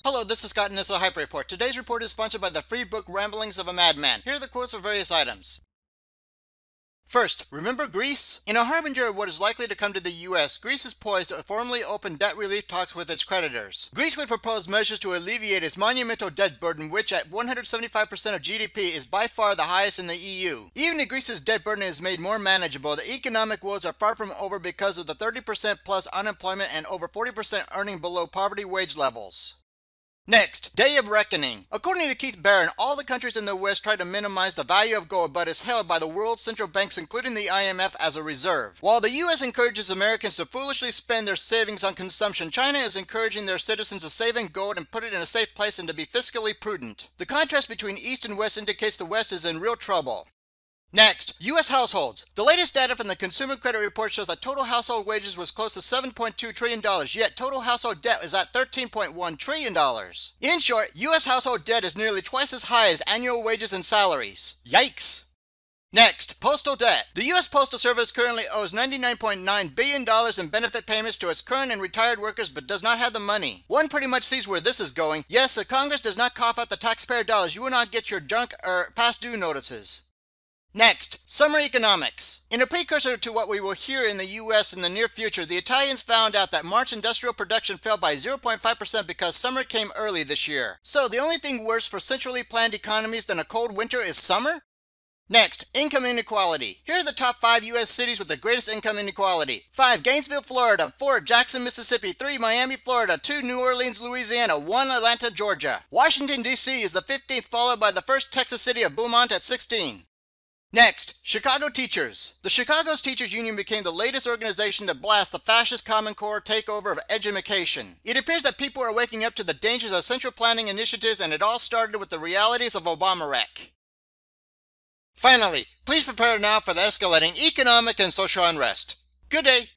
Hello, this is Scott and this is a Hype Report. Today's report is sponsored by the free book Ramblings of a Madman. Here are the quotes for various items. First, remember Greece? In a harbinger of what is likely to come to the US, Greece is poised to formally open debt relief talks with its creditors. Greece would propose measures to alleviate its monumental debt burden, which at 175% of GDP is by far the highest in the EU. Even if Greece's debt burden is made more manageable, the economic woes are far from over because of the 30% plus unemployment and over 40% earning below poverty wage levels. Next, Day of Reckoning. According to Keith Barron, all the countries in the West try to minimize the value of gold but is held by the world's central banks including the IMF as a reserve. While the US encourages Americans to foolishly spend their savings on consumption, China is encouraging their citizens to save in gold and put it in a safe place and to be fiscally prudent. The contrast between East and West indicates the West is in real trouble. Next, U.S. households. The latest data from the Consumer Credit Report shows that total household wages was close to $7.2 trillion, yet total household debt is at $13.1 trillion. In short, U.S. household debt is nearly twice as high as annual wages and salaries. Yikes! Next, postal debt. The U.S. Postal Service currently owes $99.9 billion in benefit payments to its current and retired workers but does not have the money. One pretty much sees where this is going. Yes, if Congress does not cough out the taxpayer dollars, you will not get your junk or past due notices. Next, summer economics. In a precursor to what we will hear in the US in the near future, the Italians found out that March industrial production fell by 0.5% because summer came early this year. So the only thing worse for centrally planned economies than a cold winter is summer? Next, income inequality. Here are the top 5 US cities with the greatest income inequality. 5. Gainesville, Florida. 4. Jackson, Mississippi. 3. Miami, Florida. 2. New Orleans, Louisiana. 1. Atlanta, Georgia. Washington, D.C. is the 15th, followed by the first Texas city of Beaumont at 16. Next, Chicago teachers. The Chicago's Teachers Union became the latest organization to blast the fascist Common Core takeover of education. It appears that people are waking up to the dangers of central planning initiatives, and it all started with the realities of Obama-wreck. Finally, please prepare now for the escalating economic and social unrest. Good day.